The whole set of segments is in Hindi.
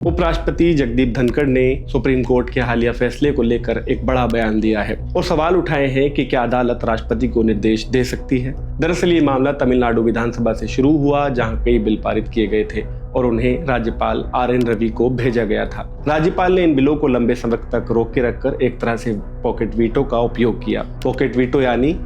उपराष्ट्रपति जगदीप धनखड़ ने सुप्रीम कोर्ट के हालिया फैसले को लेकर एक बड़ा बयान दिया है और सवाल उठाए हैं कि क्या अदालत राष्ट्रपति को निर्देश दे सकती है। दरअसल ये मामला तमिलनाडु विधानसभा से शुरू हुआ, जहां कई बिल पारित किए गए थे और उन्हें राज्यपाल RN रवि को भेजा गया था। राज्यपाल ने इन बिलों को लंबे समय तक रोक के रखकर एक तरह से पॉकेट वीटो का उपयोग किया। पॉकेट वीटो यानी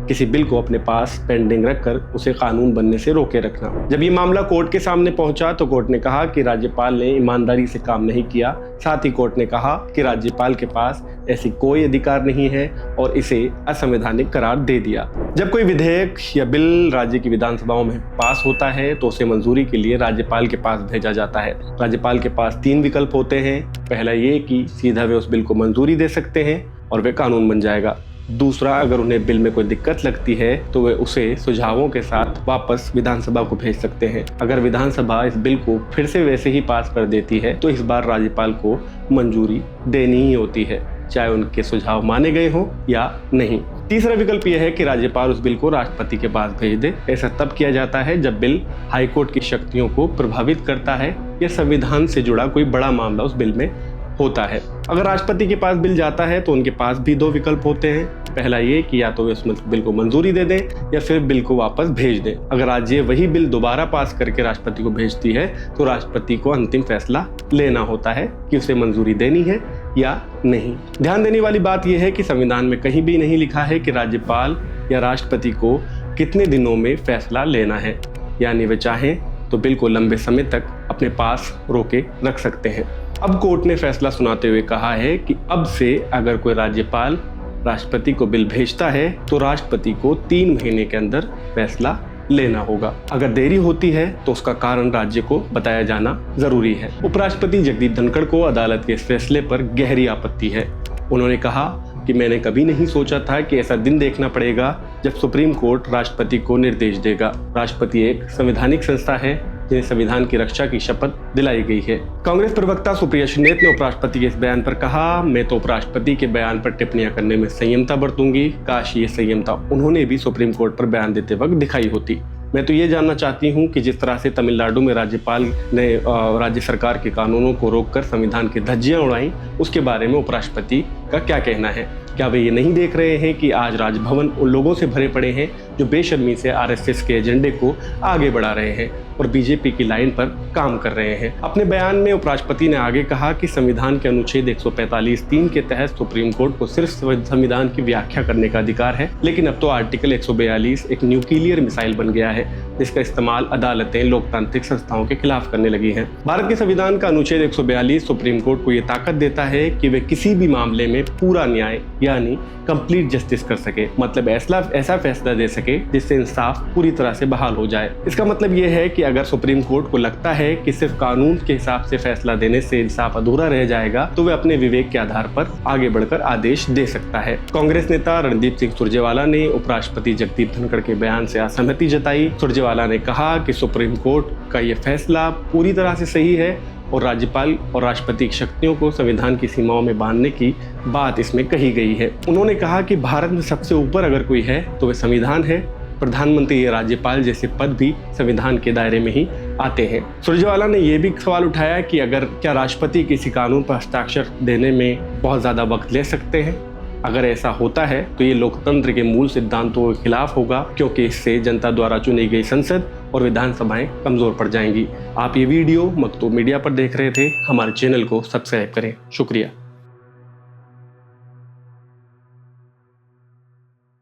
किसी बिल को अपने पास पेंडिंग रखकर उसे कानून बनने से रोके रखना। जब ये मामला कोर्ट के सामने पहुंचा तो कोर्ट ने कहा कि राज्यपाल ने ईमानदारी से काम नहीं किया। साथ ही कोर्ट ने कहा कि राज्यपाल के पास ऐसी कोई अधिकार नहीं है और इसे असंवैधानिक करार दे दिया। जब कोई विधेयक या बिल राज्य की विधानसभाओं में पास होता है तो उसे मंजूरी के लिए राज्यपाल के पास भेजा जाता है। राज्यपाल के पास 3 विकल्प होते हैं। पहला ये कि सीधा वे उस बिल को मंजूरी दे सकते हैं और वे कानून बन जाएगा। दूसरा, अगर उन्हें बिल में कोई दिक्कत लगती है तो वे उसे सुझावों के साथ वापस विधानसभा को भेज सकते हैं। अगर विधानसभा इस बिल को फिर से वैसे ही पास कर देती है तो इस बार राज्यपाल को मंजूरी देनी ही होती है, चाहे उनके सुझाव माने गए हों या नहीं। तीसरा विकल्प यह है कि राज्यपाल उस बिल को राष्ट्रपति के पास भेज दे। ऐसा तब किया जाता है जब बिल हाईकोर्ट की शक्तियों को प्रभावित करता है या संविधान से जुड़ा कोई बड़ा मामला उस बिल में होता है। अगर राष्ट्रपति के पास बिल जाता है तो उनके पास भी 2 विकल्प होते हैं। पहला ये कि या तो वे उस बिल को मंजूरी दे दें या फिर बिल को वापस भेज दें। अगर राज्य वही बिल दोबारा पास करके राष्ट्रपति को भेजती है तो राष्ट्रपति को अंतिम फैसला लेना होता है कि उसे मंजूरी देनी है या नहीं। ध्यान देने वाली बात यह है कि संविधान में कहीं भी नहीं लिखा है कि राज्यपाल या राष्ट्रपति को कितने दिनों में फैसला लेना है, यानी वे चाहें तो बिल को लंबे समय तक अपने पास रोके रख सकते हैं। अब कोर्ट ने फैसला सुनाते हुए कहा है कि अब से अगर कोई राज्यपाल राष्ट्रपति को बिल भेजता है तो राष्ट्रपति को 3 महीने के अंदर फैसला लेना होगा। अगर देरी होती है तो उसका कारण राज्य को बताया जाना जरूरी है। उपराष्ट्रपति जगदीप धनखड़ को अदालत के इस फैसले पर गहरी आपत्ति है। उन्होंने कहा कि मैंने कभी नहीं सोचा था कि ऐसा दिन देखना पड़ेगा जब सुप्रीम कोर्ट राष्ट्रपति को निर्देश देगा। राष्ट्रपति एक संवैधानिक संस्था है जिन्हें संविधान की रक्षा की शपथ दिलाई गई है। कांग्रेस प्रवक्ता सुप्रिया श्रीनेत ने उपराष्ट्रपति के इस बयान पर कहा, मैं तो उपराष्ट्रपति के बयान पर टिप्पणियां करने में संयमता बरतूंगी। काश ये संयमता उन्होंने भी सुप्रीम कोर्ट पर बयान देते वक्त दिखाई होती। मैं तो ये जानना चाहती हूँ कि जिस तरह से तमिलनाडु में राज्यपाल ने राज्य सरकार के कानूनों को रोककर संविधान की धज्जियां उड़ाई, उसके बारे में उपराष्ट्रपति का क्या कहना है। क्या वे ये नहीं देख रहे हैं कि आज राजभवन उन लोगों से भरे पड़े हैं जो बेशर्मी से RSS के एजेंडे को आगे बढ़ा रहे हैं और बीजेपी की लाइन पर काम कर रहे हैं। अपने बयान में उपराष्ट्रपति ने आगे कहा कि संविधान के अनुच्छेद 145(3) के तहत सुप्रीम कोर्ट को सिर्फ संविधान की व्याख्या करने का अधिकार है, लेकिन अब तो आर्टिकल 142 एक न्यूक्लियर मिसाइल बन गया है जिसका इस्तेमाल अदालतें लोकतांत्रिक संस्थाओं के खिलाफ करने लगी हैं। भारत के संविधान का अनुच्छेद 142 सुप्रीम कोर्ट को ये ताकत देता है कि वे किसी भी मामले में पूरा न्याय यानी कंप्लीट जस्टिस कर सके, मतलब ऐसा फैसला दे सके जिससे इंसाफ पूरी तरह से बहाल हो जाए। इसका मतलब यह है कि अगर सुप्रीम कोर्ट को लगता है कि सिर्फ कानून के हिसाब से फैसला देने से इंसाफ अधूरा रह जाएगा तो वे अपने विवेक के आधार पर आगे बढ़कर आदेश दे सकता है। कांग्रेस नेता रणदीप सिंह सुरजेवाला ने उपराष्ट्रपति जगदीप धनखड़ के बयान से असहमति जताई। सुरजेवाला ने कहा कि सुप्रीम कोर्ट का यह फैसला पूरी तरह से सही है और राज्यपाल और राष्ट्रपति की शक्तियों को संविधान की सीमाओं में बांधने की बात इसमें कही गई है। उन्होंने कहा कि भारत में सबसे ऊपर अगर कोई है तो वे संविधान है। प्रधानमंत्री या राज्यपाल जैसे पद भी संविधान के दायरे में ही आते हैं। सुरजेवाला ने यह भी सवाल उठाया कि क्या राष्ट्रपति किसी कानून पर हस्ताक्षर देने में बहुत ज़्यादा वक्त ले सकते हैं। अगर ऐसा होता है तो ये लोकतंत्र के मूल सिद्धांतों के खिलाफ होगा, क्योंकि इससे जनता द्वारा चुनी गई संसद और विधानसभाएं कमजोर पड़ जाएंगी। आप ये वीडियो मकतूब मीडिया पर देख रहे थे। हमारे चैनल को सब्सक्राइब करें। शुक्रिया।